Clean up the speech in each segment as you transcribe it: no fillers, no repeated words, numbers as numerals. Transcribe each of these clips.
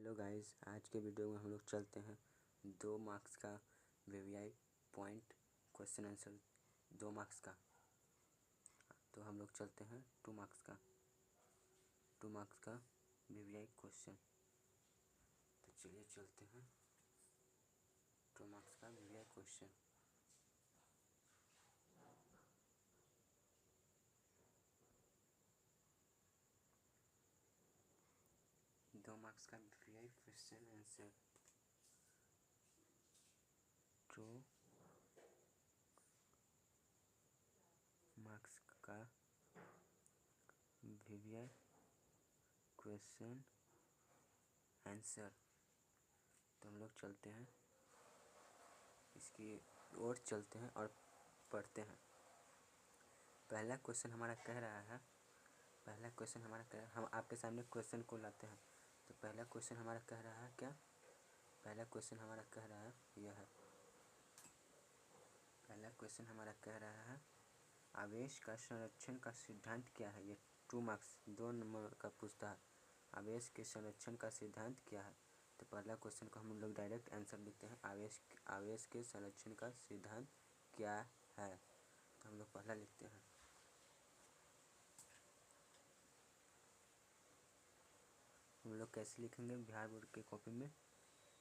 Hello guys, आज के video में हम लोग चलते हैं 2 मार्क्स का VVI point question answer 2 marks का। तो हम लोग चलते हैं 2 मार्क्स का वीवीआई क्वेश्चन। तो चलिए चलते हैं 2 मार्क्स का वीवीआई क्वेश्चन। दो मार्क्स का वीवीआई क्वेश्चन आंसर 2 मार्क्स का वीवीआई क्वेश्चन आंसर। तो हम लोग चलते हैं इसकी ओर चलते हैं और पढ़ते हैं। पहला क्वेश्चन हमारा कह रहा है हम आपके सामने क्वेश्चन को लाते हैं। तो पहला क्वेश्चन हमारा कह रहा है क्या? पहला क्वेश्चन हमारा कह रहा है यह है। पहला क्वेश्चन हमारा कह रहा है आवेश का संरक्षण का सिद्धांत क्या है। ये 2 मार्क्स 2 नंबर का पूछता है, आवेश के संरक्षण का सिद्धांत क्या है। तो पहला क्वेश्चन को हम लोग डायरेक्ट आंसर लिखते हैं, आवेश के संरक्षण का सिद्धांत क्या है। तो हम लोग पहला लिखते हैं। हम लोग कैसे लिखेंगे? बिहार बोर्ड के कॉपी में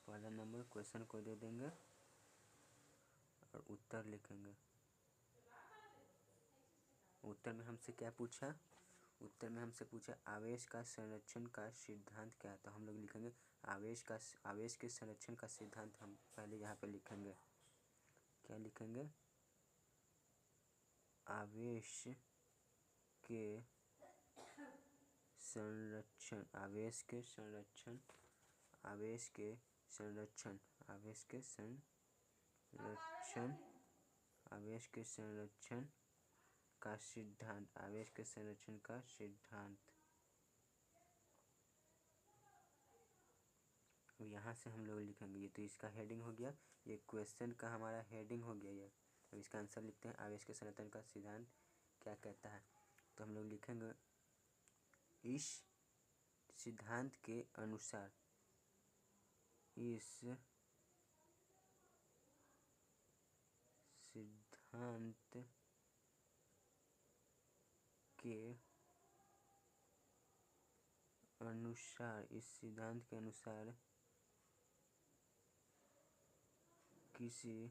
पहला नंबर क्वेश्चन को दे देंगे और उत्तर लिखेंगे। उत्तर में हमसे क्या पूछा? उत्तर में हमसे पूछा आवेश का संरक्षण का सिद्धांत क्या है। तो हम लोग लिखेंगे आवेश के संरक्षण का सिद्धांत। हम पहले यहाँ पे लिखेंगे, क्या लिखेंगे? आवेश के संरक्षण का सिद्धांत। यहाँ से हम लोग लिखेंगे। ये तो इसका हेडिंग हो गया, ये क्वेश्चन का हमारा हेडिंग हो गया ये। अब इसका आंसर लिखते हैं, आवेश के संरक्षण का सिद्धांत क्या कहता है। तो हम लोग लिखेंगे इस सिद्धांत के अनुसार, इस सिद्धांत के अनुसार किसी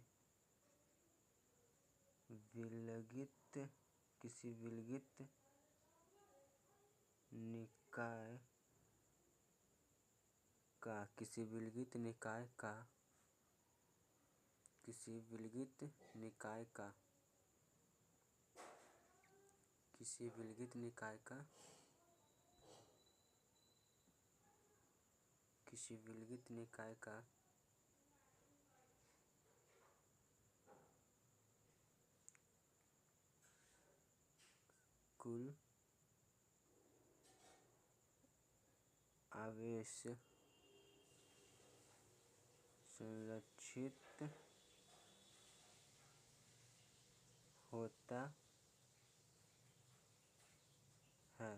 विलगित निकाय का कुल आवेश संरक्षित होता है।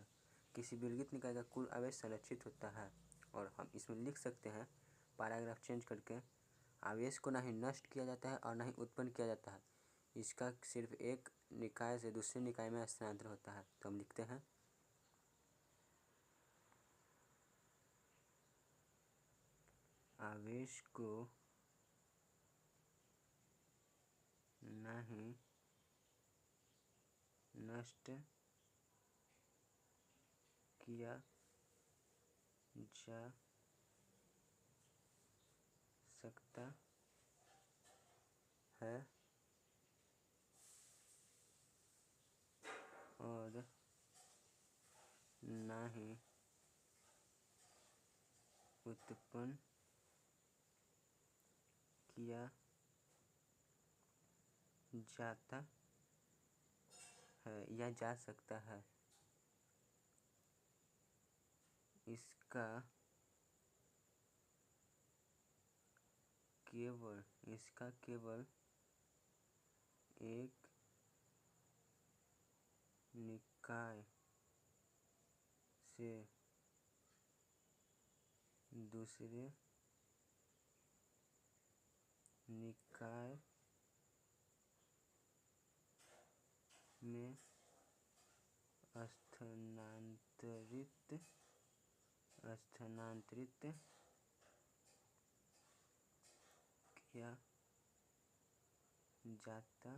किसी विलगित निकाय का कुल आवेश संरक्षित होता है। और हम इसमें लिख सकते हैं पैराग्राफ चेंज करके, आवेश को ना ही नष्ट किया जाता है और ना ही उत्पन्न किया जाता है, इसका सिर्फ एक निकाय से दूसरे निकाय में स्थानांतरण होता है। तो हम लिखते हैं आवेश को ना ही नष्ट किया जा सकता है और ना ही उत्पन्न किया जाता है या जा सकता है। इसका केवल एक निकाय से दूसरे निकाय में स्थानांतरित किया जाता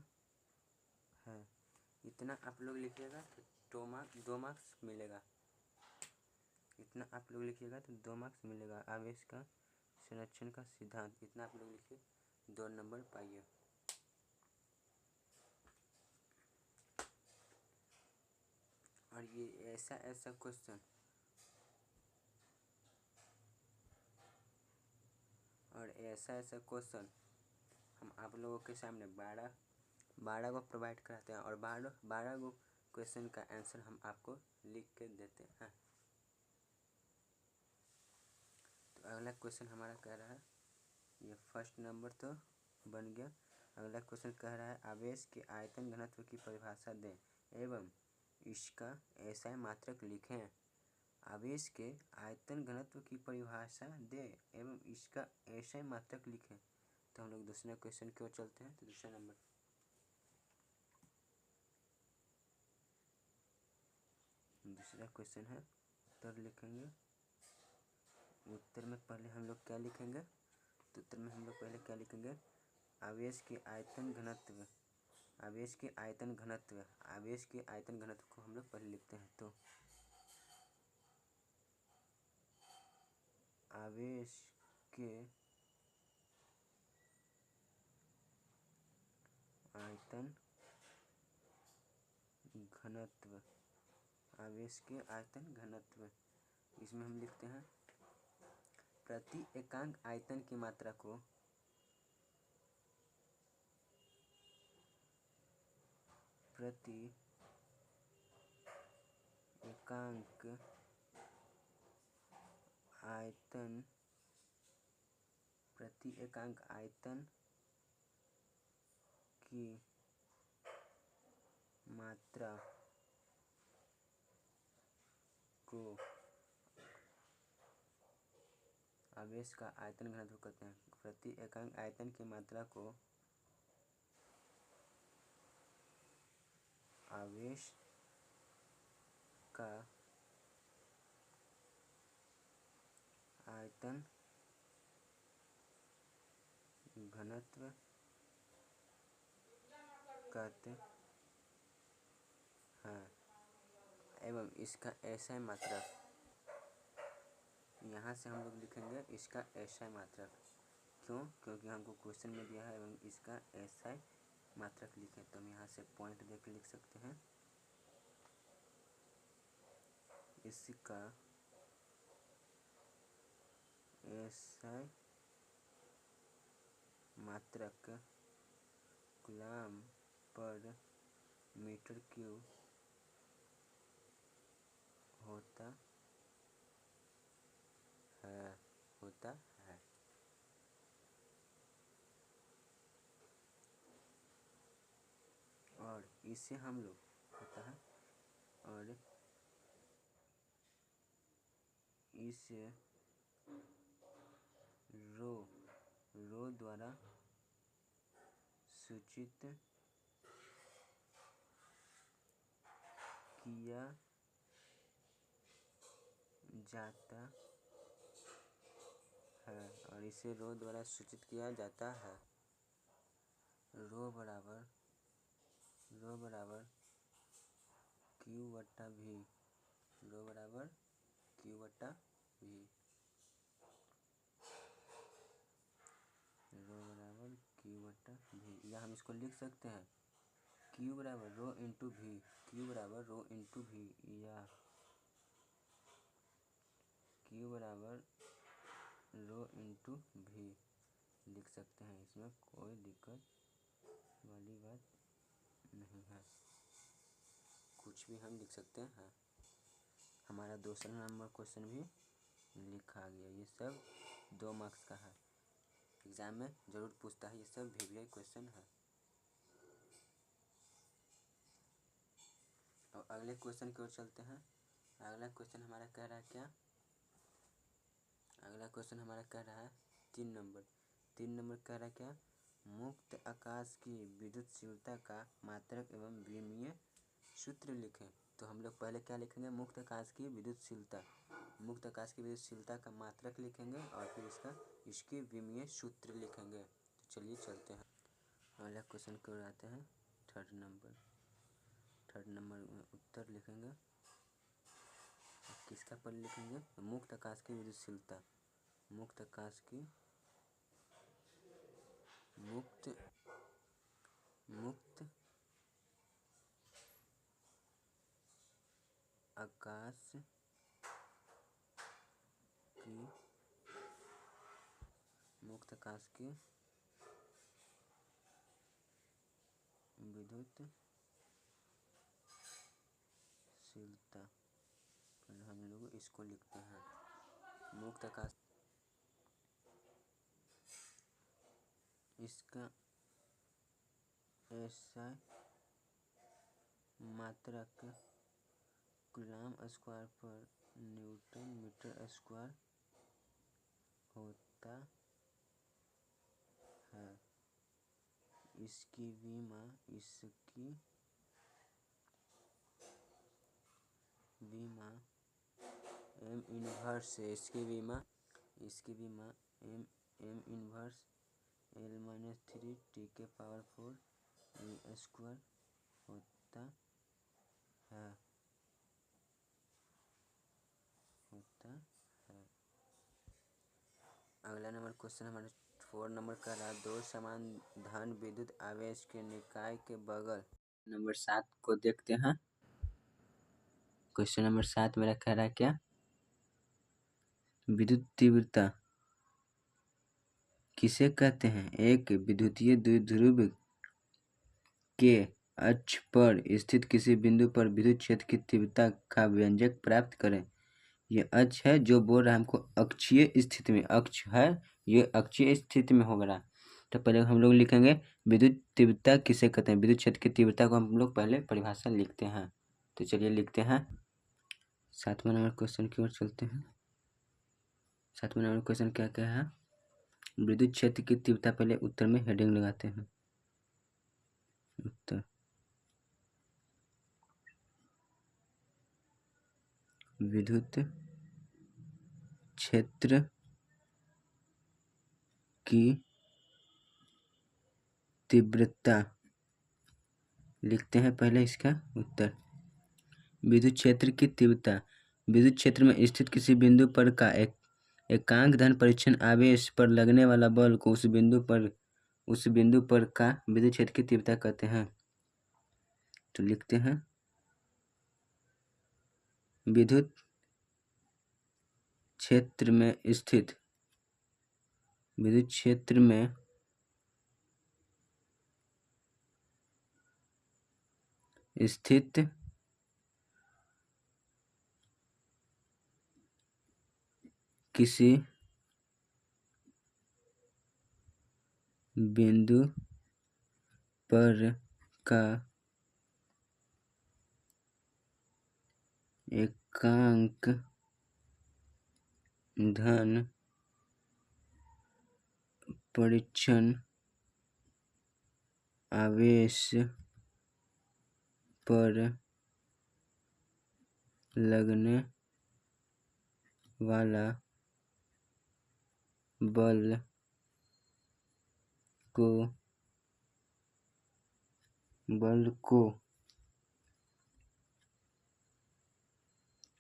है। इतना आप लोग लिखिएगा तो 2 मार्क्स मिलेगा। इतना आप लोग लिखिएगा तो 2 मार्क्स मिलेगा। आवेश का संरक्षण का सिद्धांत, इतना आप लोग लिखिए, 2 नंबर पाइए। और ये ऐसा क्वेश्चन हम आप लोगों के सामने 12 को प्रोवाइड कराते हैं और 12 को क्वेश्चन का आंसर हम आपको लिख के देते हैं। तो अगला क्वेश्चन हमारा कह रहा है, ये फर्स्ट नंबर तो बन गया। अगला क्वेश्चन कह रहा है आवेश के आयतन घनत्व की परिभाषा दें एवं इसका एसआई मात्रक लिखें। आवेश के आयतन घनत्व की परिभाषा दें एवं इसका एसआई मात्रक लिखें। तो हम लोग दूसरे क्वेश्चन की ओर चलते हैं। तो दूसरा नंबर दूसरा क्वेश्चन है, उत्तर लिखेंगे। उत्तर में पहले हम लोग क्या लिखेंगे? तो उत्तर में हम लोग पहले क्या लिखेंगे? आवेश के आयतन घनत्व को हम लोग पहले लिखते हैं। तो आवेश के आयतन घनत्व, इसमें हम लिखते हैं प्रति एकांक आयतन की मात्रा को प्रति एकांक आयतन की मात्रा को आवेश का आयतन घनत्व कहते हैं। प्रति एकांक आयतन की मात्रा को आवेश का आयतन घनत्व कहते हैं एवं इसका एसआई मात्रक, यहाँ से हम लोग लिखेंगे इसका एसआई मात्रक। क्यों? क्योंकि हमको क्वेश्चन में दिया है एवं इसका एसआई मात्रक लिखें। तो हम यहाँ से पॉइंट दे के लिख सकते हैं इसका एसआई मात्रक कूलम पर मीटर क्यूब होता है। और इसे हम लोग होता है और इसे रो द्वारा सूचित किया जाता है और इसे रो द्वारा सूचित किया जाता है। रो बराबर क्यू बट्टा भी। रो बराबर क्यू बट्टा भी। रो बराबर क्यू बट्टा भी, या हम इसको लिख सकते हैं क्यू बराबर रो इंटू भी। क्यू बराबर रो इंटू भी, या क्यू बराबर रो इंटू भी लिख सकते हैं। इसमें कोई दिक्कत वाली बात नहीं है, कुछ भी हम लिख सकते हैं। हमारा दूसरा नंबर क्वेश्चन भी लिखा गया। ये सब 2 मार्क्स का है, एग्जाम में ज़रूर पूछता है। ये सब वीवीआई क्वेश्चन है। और अगले क्वेश्चन की ओर चलते हैं। अगला क्वेश्चन हमारा कह रहा है क्या? अगला क्वेश्चन हमारा कह रहा है 3 नंबर कह रहा है क्या, मुक्त आकाश की विद्युतशीलता का मात्रक एवं विमीय सूत्र लिखें। तो हम लोग पहले क्या लिखेंगे, मुक्त आकाश की विद्युतशीलता का मात्रक लिखेंगे और फिर इसकी विमीय सूत्र लिखेंगे। तो चलिए चलते हैं अगला क्वेश्चन को आते हैं। थर्ड नंबर में उत्तर लिखेंगे। किसका पर लिखेंगे, मुक्त आकाश की विद्युतशीलता, मुक्त आकाश की मुक्त आकाश की विद्युतशीलता, पहले हम लोग इसको लिखते हैं। मुक्त आकाश, इसका ऐसा मात्रक कूलम स्क्वायर पर न्यूटन मीटर स्क्वायर होता है। इसकी विमा एम इनवर्स है। इसकी विमा एम इनवर्स L-3 T के पावर 4 V स्क्वायर होता है। अगला नंबर क्वेश्चन हमारे 4 नंबर का रहा, दो समान धन विद्युत आवेश के निकाय के बगल। नंबर 7 को देखते हैं। क्वेश्चन नंबर 7 मेरा कह रहा है क्या, विद्युत तीव्रता किसे कहते हैं। एक विद्युतीय द्विध्रुव के अक्ष पर स्थित किसी बिंदु पर विद्युत क्षेत्र की तीव्रता का व्यंजक प्राप्त करें। ये अक्ष है जो बोल रहा है हमको अक्षीय स्थिति में, अक्ष है ये अक्षीय स्थिति में होगा। तो पहले हम लोग लिखेंगे विद्युत तीव्रता किसे कहते हैं। विद्युत क्षेत्र की तीव्रता को हम लोग पहले परिभाषा लिखते हैं। तो चलिए लिखते हैं। 7वां नंबर क्वेश्चन की ओर चलते हैं। 7वां नंबर क्वेश्चन क्या क्या है, विद्युत क्षेत्र की तीव्रता, पहले उत्तर में हेडिंग लगाते हैं। उत्तर, विद्युत क्षेत्र की तीव्रता लिखते हैं पहले इसका उत्तर। विद्युत क्षेत्र की तीव्रता, विद्युत क्षेत्र में स्थित किसी बिंदु पर का एकांक धन परीक्षण आवेश पर लगने वाला बल को उस बिंदु पर का विद्युत क्षेत्र की तीव्रता कहते हैं। तो लिखते हैं विद्युत क्षेत्र में स्थित किसी बिंदु पर का एकांक धन परीक्षण आवेश पर लगने वाला बल को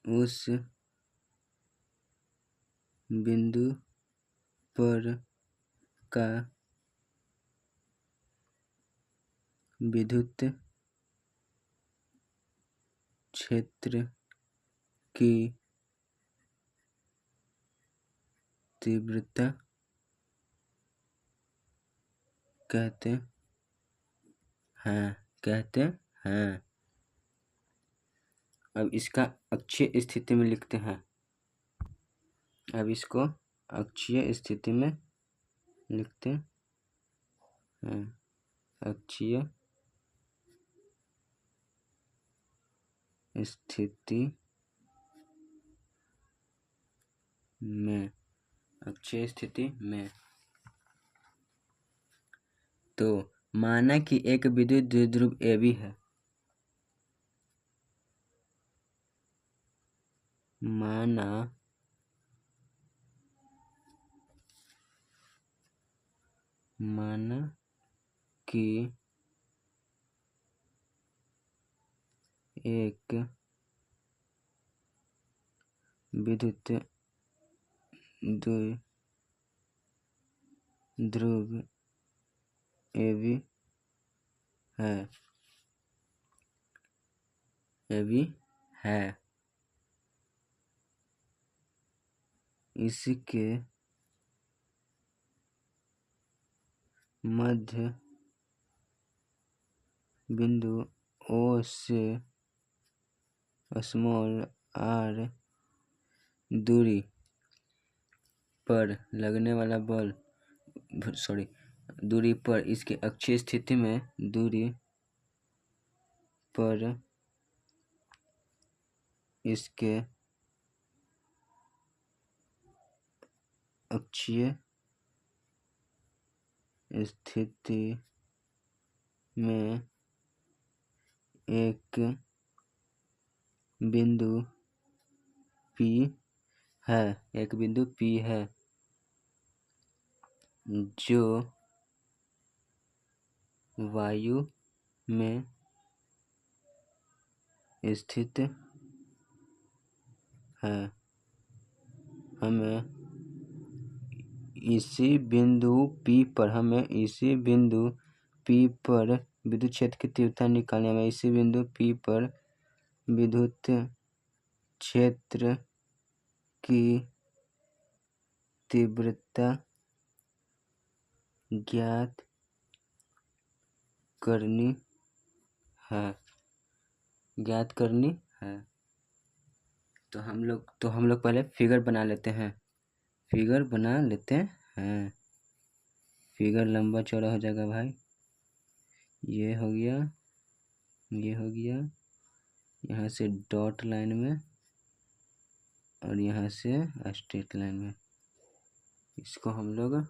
उस बिंदु पर का विद्युत क्षेत्र की तीव्रता कहते हैं। अब इसका अक्षीय स्थिति में लिखते हैं। अब इसको अक्षीय स्थिति में लिखते हैं। अक्षीय स्थिति में अक्षीय स्थिति में। तो माना कि एक विद्युत द्विध्रुव AB है। माना कि एक विद्युत द्विध्रुव AB है। इसके मध्य बिंदु O से स्मॉल r दूरी पर लगने वाला बल, दूरी पर इसके अक्षीय स्थिति में दूरी पर इसके अक्षीय स्थिति में एक बिंदु P है, जो वायु में स्थित है। हमें इसी बिंदु P पर विद्युत क्षेत्र की तीव्रता निकालने में इसी बिंदु P पर विद्युत क्षेत्र की तीव्रता ज्ञात करनी है। तो हम लोग पहले फिगर बना लेते हैं। फिगर लंबा चौड़ा हो जाएगा भाई। ये हो गया, यहाँ से डॉट लाइन में और यहाँ से स्ट्रेट लाइन में। इसको हम लोग,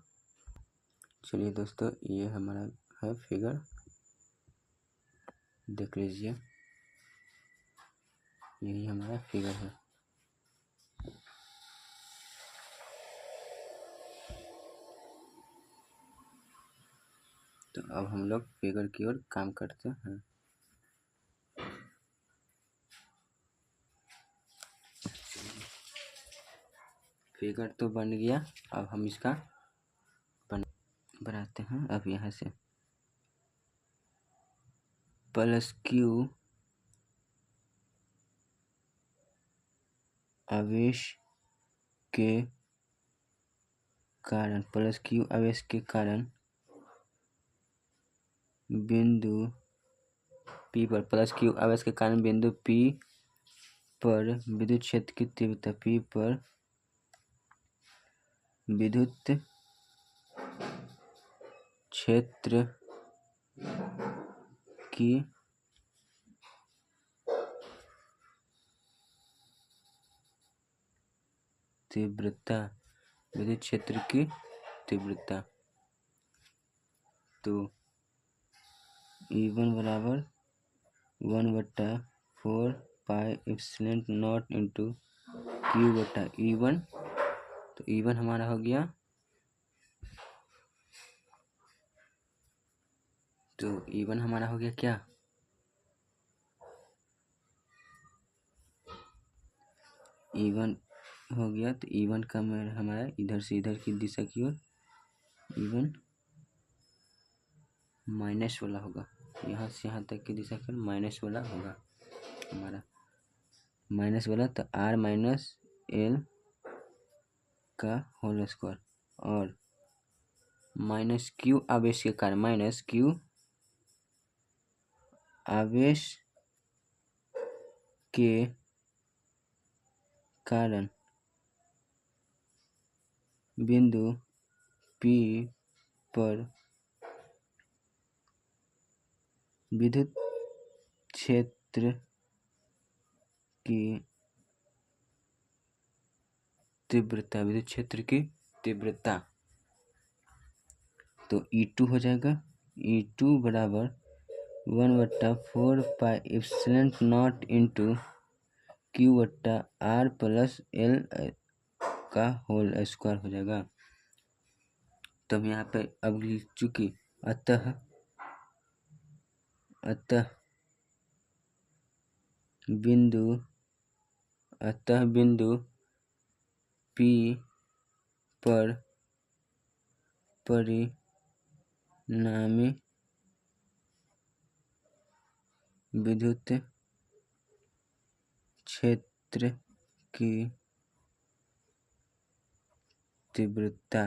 चलिए दोस्तों, ये हमारा है फिगर, देख लीजिए, यही हमारा फिगर है। तो अब हम लोग फिगर की ओर काम करते हैं। फिगर तो बन गया, अब हम इसका बनाते हैं। अब यहाँ से प्लस Q आवेश के कारण बिंदु P पर विद्युत क्षेत्र की तीव्रता विद्युत क्षेत्र की तीव्रता। तो E1 बराबर 1/4 pi epsilon not into Q बटा E1। तो E1 हमारा हो गया, क्या? E1 हो गया। तो E1 का हमारा इधर से इधर की दिशा की ओर E1 माइनस वाला होगा। यहाँ से यहाँ तक की दिशा का माइनस वाला होगा हमारा, तो R माइनस L का होल स्क्वायर और माइनस Q आवेश के कारण बिंदु P पर विद्युत क्षेत्र की तीव्रता तीव्रता, तो E2 हो जाएगा। E2 बराबर 1/4 पाई इंटू Q बट्टा R प्लस L का होल स्क्वायर हो जाएगा। तो हम यहाँ पे अब लिख चुकी अतः बिंदु P पर परिणामी विद्युत क्षेत्र की तीव्रता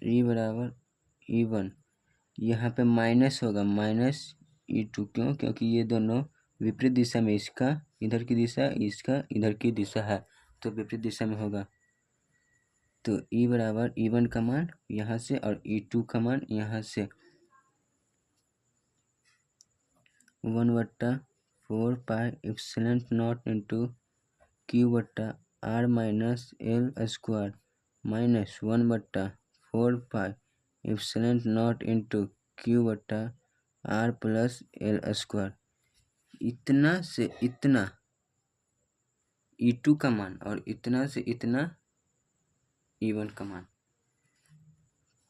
E बराबर E1, यहाँ पे माइनस होगा, -E2, क्यों? क्योंकि ये दोनों विपरीत दिशा में, इसका इधर की दिशा, इसका इधर की दिशा है, तो विपरीत दिशा में होगा। तो E बराबर E1 का मान यहाँ से और E2 का मान यहाँ से 1/4 पाई इंटू Q बट्टा R minus L square minus 1/4 pi into Q बट्टा R प्लस L स्क्वायर। इतना से इतना E2 का मान और इतना से इतना E1 का मान,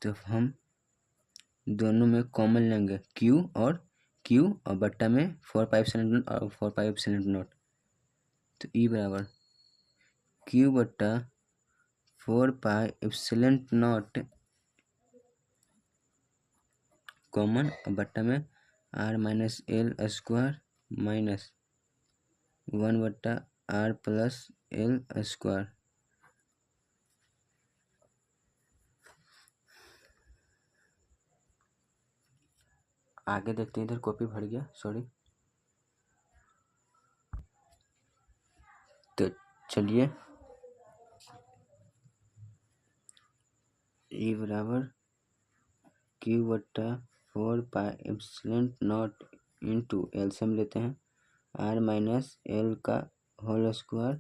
तो हम दोनों में कॉमन लेंगे Q और बट्टा में 4 पाई और 4 पाई, तो E बराबर Q बट्टा 4 पाई कॉमन और बट्टा में R minus L square minus 1/R plus L square. आगे देखते हैं, इधर कॉपी भर गया, सॉरी। तो चलिए, E बराबर Q बट्टा 4 पाई इंटू एलसीएम लेते हैं R माइनस L का होल स्क्वायर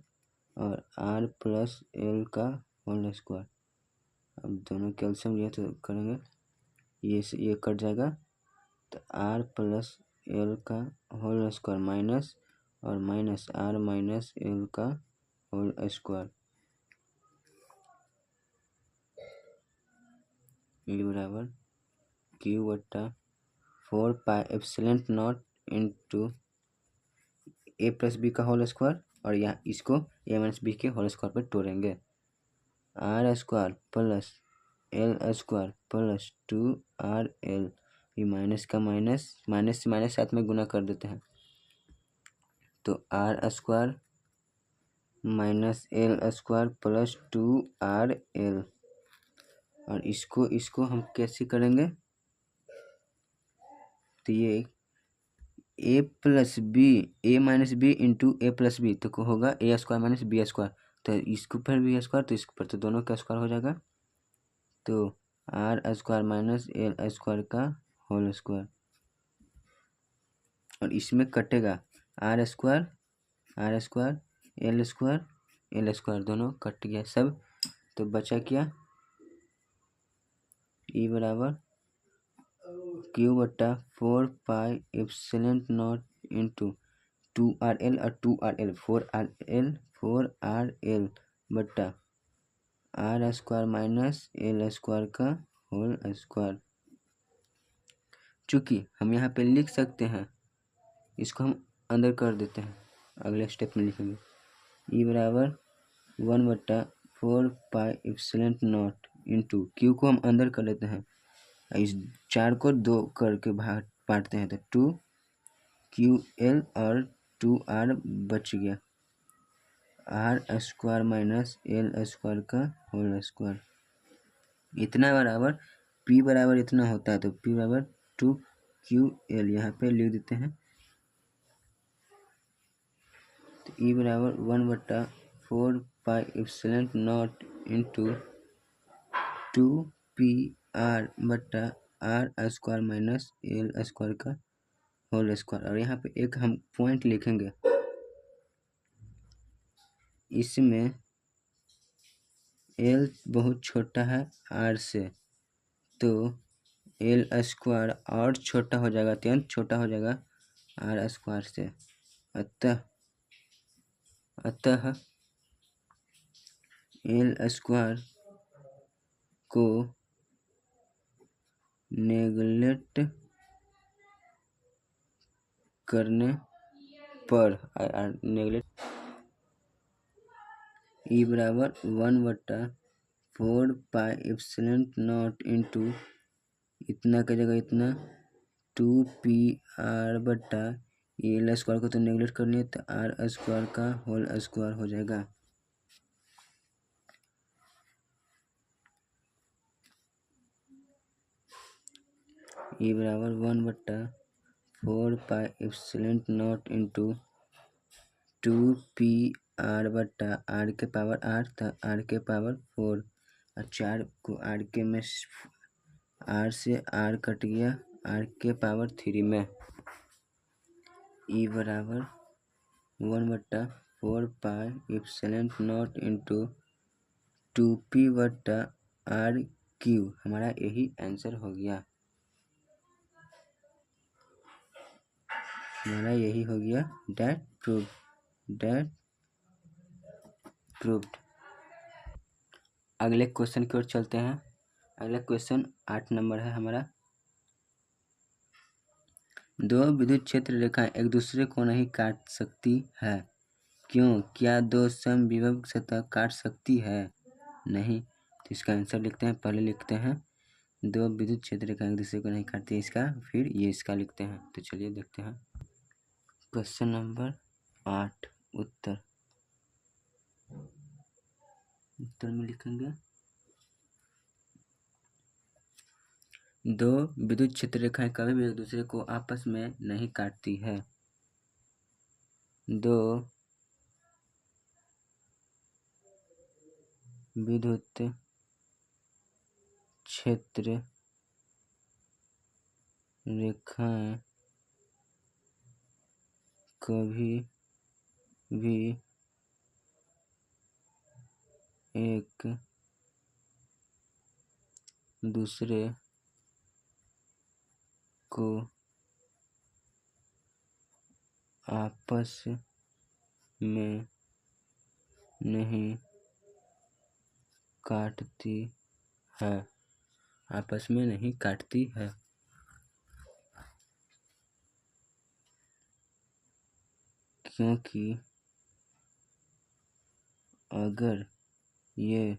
और R प्लस L का होल स्क्वायर। अब दोनों कैल्शियम लिया तो करेंगे, ये कट जाएगा, तो R प्लस L का होल स्क्वायर माइनस और माइनस R माइनस L का होल स्क्वायर। ये बराबर Q बट्टा 4 pi into A plus B का होल स्क्वायर और यहाँ इसको A माइनस बी के होल स्क्वायर पर तोड़ेंगे, R square plus L square plus 2RL, ये माइनस का माइनस से माइनस साथ में गुना कर देते हैं, तो R square minus L square plus 2RL, और इसको हम कैसे करेंगे, तो ये A plus B, A minus B into A plus B, तो होगा A square minus B square, तो इसके ऊपर भी स्क्वायर, तो इसके ऊपर, तो दोनों का स्क्वायर हो जाएगा, तो R square minus L square का होल स्क्वायर, और इसमें कटेगा R स्क्वायर L स्क्वायर दोनों कट गया सब, तो बचा क्या, E बराबर Q बट्टा 4 पाई इंटू 2RL और 2RL 4RL बट्टा R square minus L square का होल स्क्वायर। चूँकि हम यहाँ पे लिख सकते हैं, इसको हम अंदर कर देते हैं, अगले स्टेप में लिखेंगे। E बराबर 1/4 पाई इंटू Q को हम अंदर कर लेते हैं, इस 4 को 2 करके बांटते हैं, तो 2QL और 2R बच गया, R square minus L square का होल स्क्वायर। इतना बराबर P बराबर इतना होता है, तो P बराबर 2QL यहाँ पे लिख देते हैं, तो E बराबर 1/4 पाई इंटू 2PR बट्टा R square minus L square का होल स्क्वायर। और यहाँ पे एक हम पॉइंट लिखेंगे, इसमें एल बहुत छोटा है आर से, तो एल स्क्वायर और छोटा हो जाएगा, अत्यंत छोटा हो जाएगा आर स्क्वायर से। अतः एल स्क्वायर को नेगलेक्ट करने पर ई बराबर 1/4 पाई इंटू इतना का जगह इतना 2 पी आर एल स्क्वायर को तो नेगलेक्ट करनी है, तो आर स्क्वायर का होल स्क्वायर हो जाएगा। ई बराबर 1/4 पाई इंटू 2 पी आर के पावर 8 था, आर के पावर 4 और 4 को आर के में आर से आर कट गया, आर के पावर 3 में। ई बराबर 1/4 पाई इंटू 2p/r³ हमारा यही आंसर हो गया, डेट प्रूव्ड। अगले क्वेश्चन की ओर चलते हैं। अगला क्वेश्चन 8 नंबर है हमारा। दो विद्युत क्षेत्र रेखाएं एक दूसरे को नहीं काट सकती है, क्यों? क्या दो समविभव सतह काट सकती है? नहीं। तो इसका आंसर लिखते हैं। पहले लिखते हैं दो विद्युत क्षेत्र रेखाएं एक दूसरे को नहीं काटती, इसका फिर ये इसका लिखते हैं। तो चलिए देखते हैं क्वेश्चन नंबर 8। उत्तर में लिखेंगे दो विद्युत क्षेत्र रेखाएं कभी भी एक दूसरे को आपस में नहीं काटती है। दो विद्युत क्षेत्र रेखाएं कभी भी एक दूसरे को आपस में नहीं काटती है, आपस में नहीं काटती है। क्योंकि अगर ये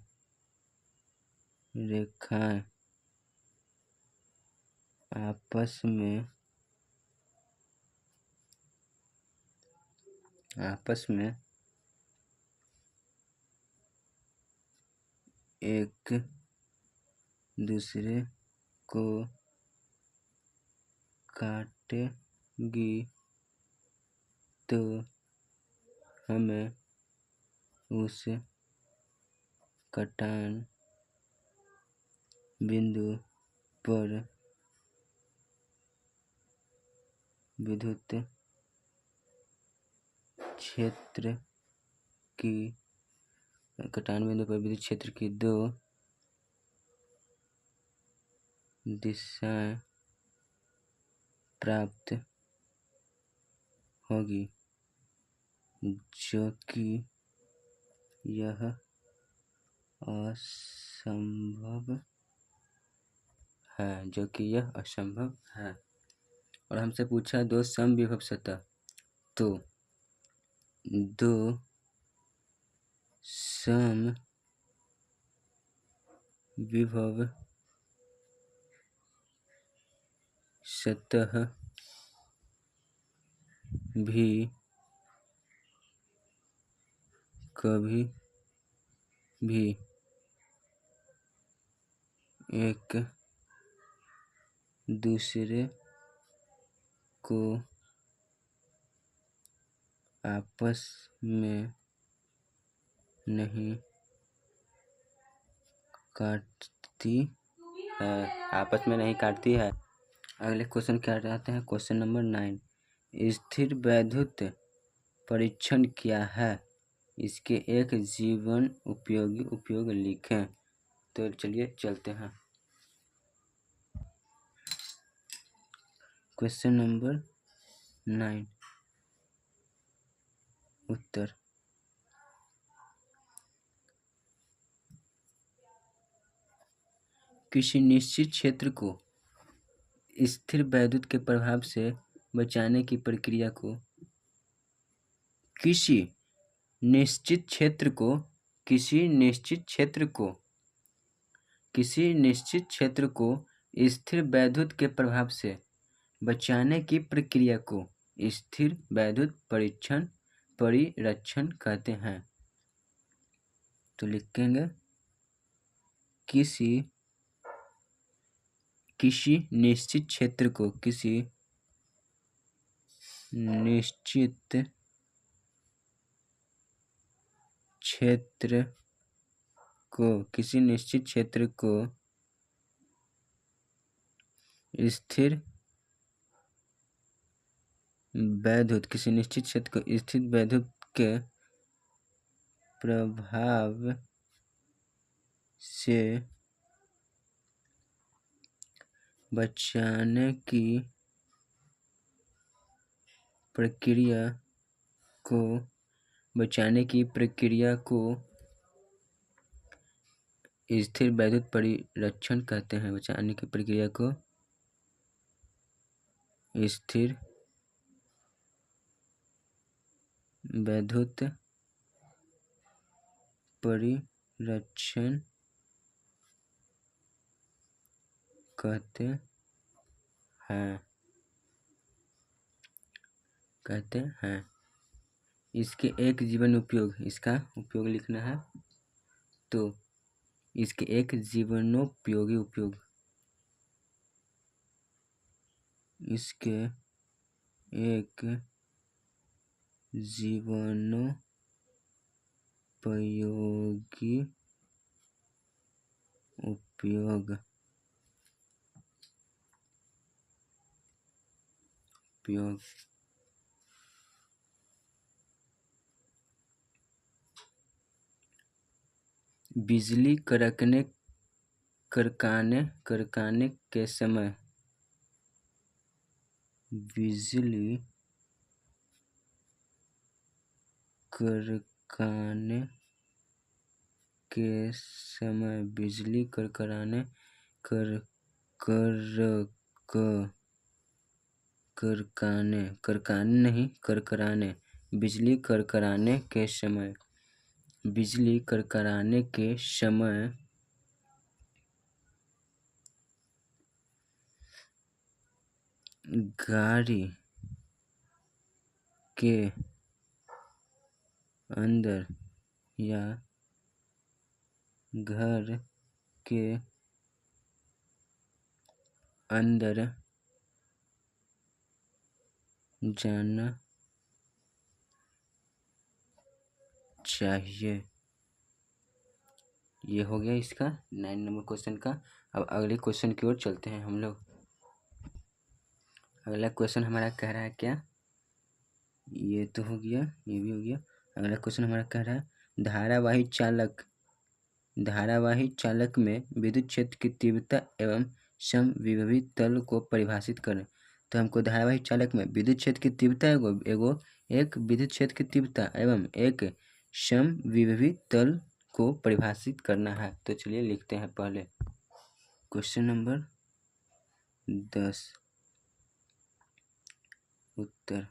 रेखाएं आपस में एक दूसरे को काटेगी तो हमें उस कटान बिंदु पर विद्युत क्षेत्र की दो दिशाएं प्राप्त होगी, जो कि यह असंभव है। और हमसे पूछा दो समविभव सतह, तो दो समविभव सतह भी कभी भी एक दूसरे को आपस में नहीं काटती है। अगले क्वेश्चन क्या रहते हैं? Question number 9। स्थिर वैद्युत परीक्षण क्या है? इसके एक जीवन उपयोगी उपयोग लिखें। तो चलिए चलते हैं। क्वेश्चन नंबर 9 उत्तर। किसी निश्चित क्षेत्र को स्थिर वैद्युत के प्रभाव से बचाने की प्रक्रिया को किसी निश्चित क्षेत्र को स्थिर वैद्युत के प्रभाव से बचाने की प्रक्रिया को स्थिर वैद्युत परिरक्षण कहते हैं। तो लिखेंगे किसी निश्चित क्षेत्र को किसी निश्चित क्षेत्र को स्थिर वैद्युत के प्रभाव से बचाने की प्रक्रिया को स्थिर वैद्युत परिरक्षण कहते हैं। बचाने की प्रक्रिया को स्थिर वैद्युत परिरक्षण कहते हैं। इसके एक जीवन उपयोग, इसका उपयोग लिखना है। तो इसके एक जीवनोपयोगी उपयोग, इसके एक जीवनोपयोगी उपयोग बिजली कड़कने के समय बिजली कड़काने के समय गाड़ी के अंदर या घर के अंदर जाना चाहिए। ये हो गया इसका 9 नंबर क्वेश्चन का। अब अगले क्वेश्चन की ओर चलते हैं हम लोग। अगला क्वेश्चन हमारा कह रहा है क्या, ये तो हो गया, ये भी हो गया। अगला क्वेश्चन हमारा कह रहा है धारावाही चालक में विद्युत क्षेत्र की तीव्रता एवं समविभवी तल को परिभाषित करें। तो हमको धारावाही चालक में विद्युत क्षेत्र की तीव्रता एक विद्युत क्षेत्र की तीव्रता एवं एक समविभवी तल को परिभाषित करना है। तो चलिए लिखते हैं पहले क्वेश्चन नंबर 10 उत्तर।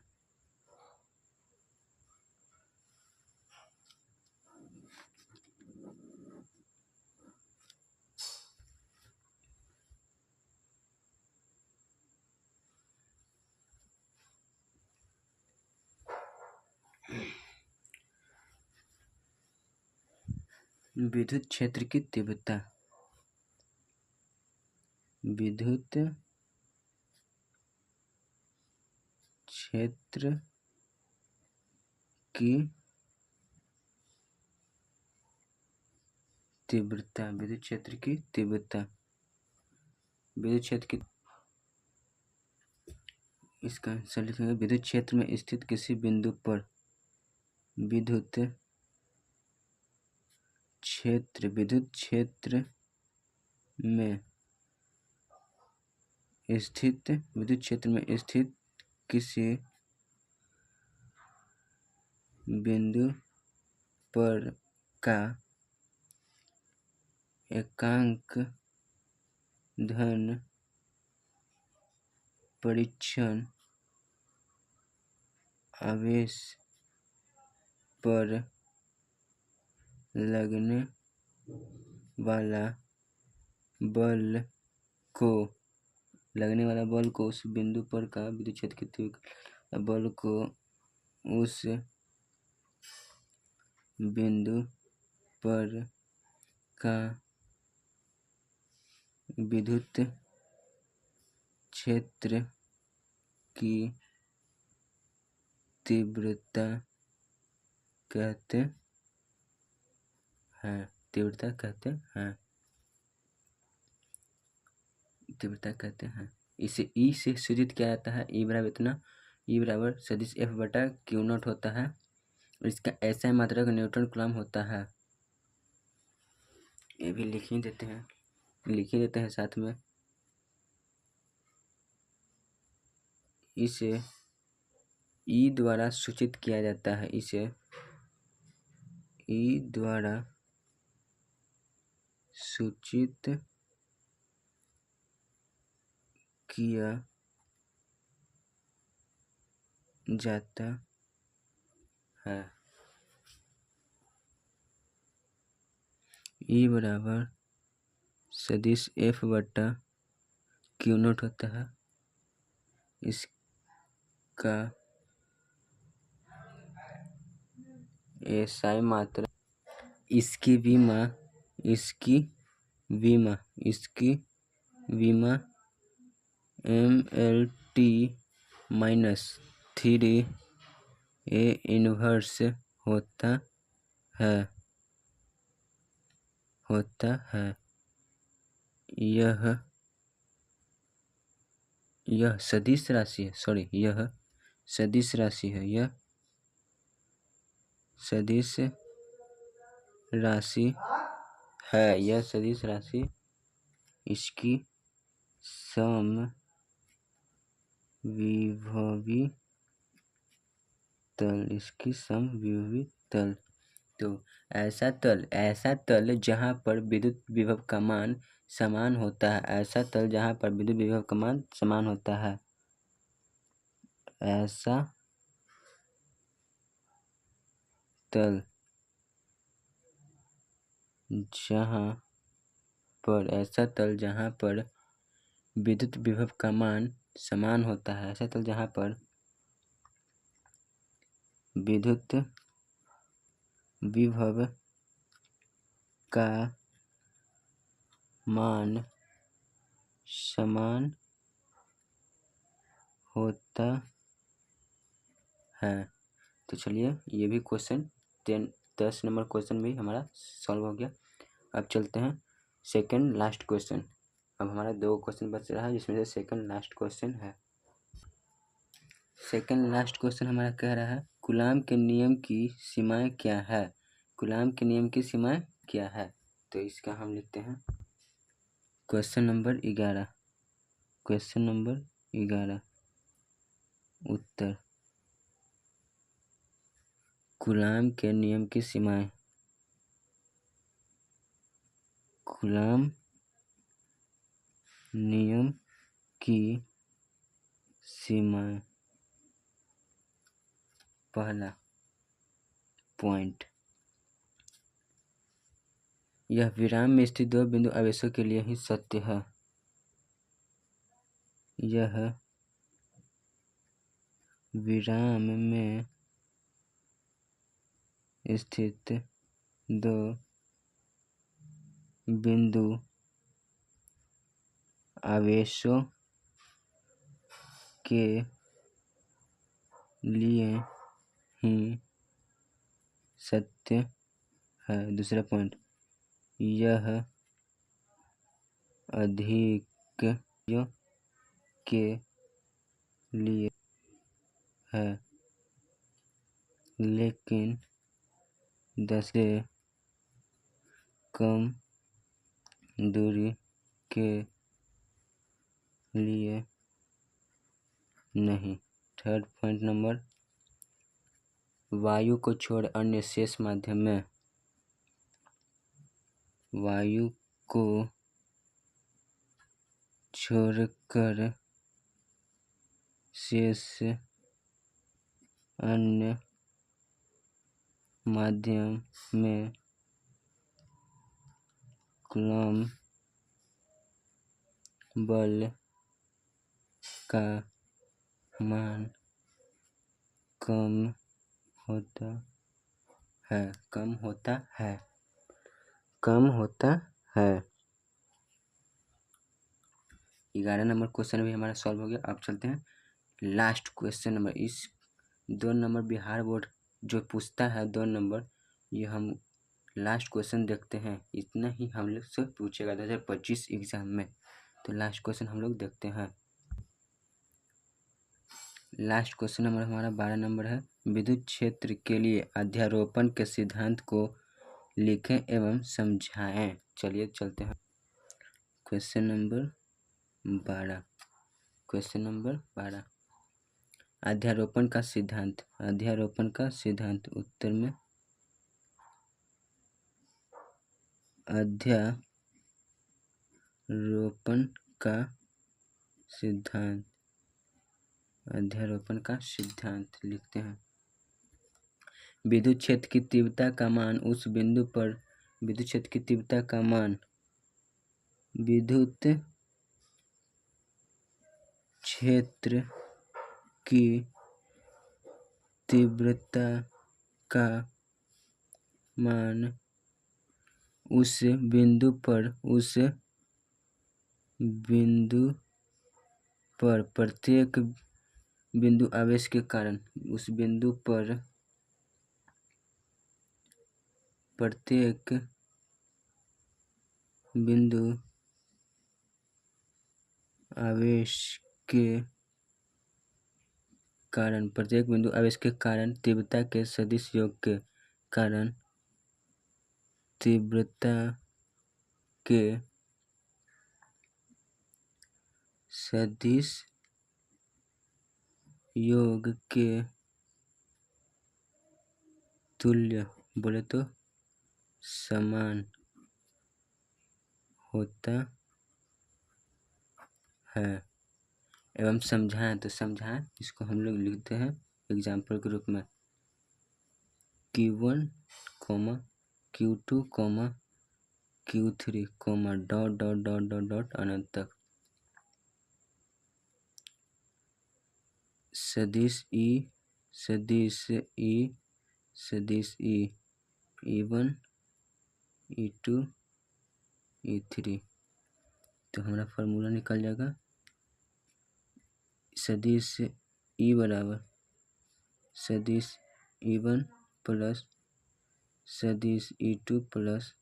विद्युत क्षेत्र की तीव्रता, विद्युत क्षेत्र की तीव्रता, विद्युत क्षेत्र की तीव्रता, विद्युत क्षेत्र की, इसका आंसर लिखेंगे विद्युत क्षेत्र में स्थित किसी बिंदु पर विद्युत विद्युत क्षेत्र में स्थित किसी बिंदु पर का एकांक धन परीक्षण आवेश पर लगने वाला बल को उस बिंदु पर का विद्युत क्षेत्र की तीव्र बल को उस बिंदु पर का विद्युत क्षेत्र की तीव्रता कहते हैं। इसे ई से सूचित किया जाता है। ई बराबर इतना, ई बराबर सदिश F बटा क्यू नॉट होता है। इसका ऐसा मात्रक न्यूटन कूलम होता है। ये भी लिख ही देते हैं साथ में। इसे ई द्वारा सूचित किया जाता है। इसे ई द्वारा सूचित किया जाता है। ई बराबर सदिश F बटा क्यू नॉट होता है। इसका ऐसा मात्रा इसकी विमा MLT माइनस 3A इनवर्स होता है। यह सदिश राशि है। यह सदिश राशि इसकी समविभवी तल। तो ऐसा तल जहाँ पर विद्युत विभव का मान समान होता है। ऐसा तल जहाँ पर विद्युत विभव का मान समान होता है। ऐसा तल जहाँ पर विद्युत विभव का मान समान होता है। ऐसा तल जहाँ पर विद्युत विभव का मान समान होता है। तो चलिए, ये भी क्वेश्चन 10 नंबर क्वेश्चन भी हमारा सॉल्व हो गया। अब चलते हैं सेकंड लास्ट क्वेश्चन। अब हमारा 2 क्वेश्चन बच रहा है, जिसमें से सेकंड लास्ट क्वेश्चन है। सेकंड लास्ट क्वेश्चन हमारा कह रहा है, कूलॉम के नियम की सीमाएं क्या है। कूलॉम के नियम की सीमाएं क्या है। तो इसका हम लिखते हैं क्वेश्चन नंबर 11। उत्तर, कूलॉम के नियम की सीमाएं। कूलॉम नियम की सीमाएं। पहला पॉइंट, यह विराम में स्थित 2 बिंदु आवेशों के लिए ही सत्य है। यह विराम में स्थित 2 बिंदु आवेशों के लिए ही सत्य है। दूसरा पॉइंट, यह अधिक के लिए है, लेकिन 10 से कम दूरी के लिए नहीं। थर्ड पॉइंट नंबर, वायु को छोड़ अन्य शेष माध्यम में, वायु को छोड़कर शेष अन्य माध्यम में कूलम्ब बल का मान कम होता है, कम होता है, कम होता है। 11 नंबर क्वेश्चन भी हमारा सॉल्व हो गया। अब चलते हैं लास्ट क्वेश्चन नंबर। इस 2 नंबर बिहार बोर्ड जो पूछता है 2 नंबर, ये हम लास्ट क्वेश्चन देखते हैं। इतना ही हम लोग से पूछेगा 2025 एग्जाम में। तो लास्ट क्वेश्चन हम लोग देखते हैं। लास्ट क्वेश्चन नंबर हमारा 12 नंबर है। विद्युत क्षेत्र के लिए अध्यारोपण के सिद्धांत को लिखें एवं समझाएं। चलिए चलते हैं क्वेश्चन नंबर 12। क्वेश्चन नंबर 12, अध्यारोपण का सिद्धांत। अध्यारोपण का सिद्धांत, उत्तर में अध्यारोपण का सिद्धांत, अध्यारोपण का सिद्धांत लिखते हैं। विद्युत क्षेत्र की तीव्रता का मान उस बिंदु पर, विद्युत क्षेत्र की तीव्रता का मान, विद्युत क्षेत्र की तीव्रता का मान उस बिंदु पर, उस बिंदु पर प्रत्येक बिंदु आवेश के कारण, उस बिंदु पर प्रत्येक बिंदु आवेश के कारण, प्रत्येक बिंदु आवेश के कारण तीव्रता के सदिश योग के कारण, तीव्रता के सदिश योग के तुल्य, बोले तो समान होता है। एवं समझाएं, तो समझाएं इसको हम लोग लिखते हैं एग्जाम्पल के रूप में Q1, Q2, Q3, dot dot dot dot dot अनंत तक। सदिश E, सदिश E, सदिश E, E1, E2, E3। तो हमारा फार्मूला निकल जाएगा सदिश E बराबर सदिश E1 प्लस सदिश E2 प्लस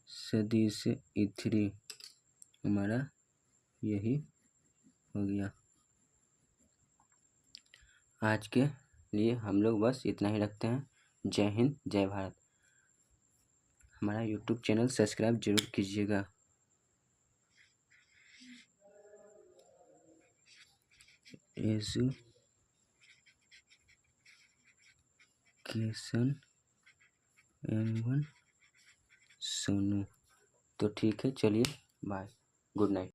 सदिश E3। हमारा यही हो गया। आज के लिए हम लोग बस इतना ही रखते हैं। जय हिंद, जय भारत। हमारा यूट्यूब चैनल सब्सक्राइब जरूर कीजिएगा। Education M1 Sonu. तो ठीक है, चलिए बाय, गुड नाइट।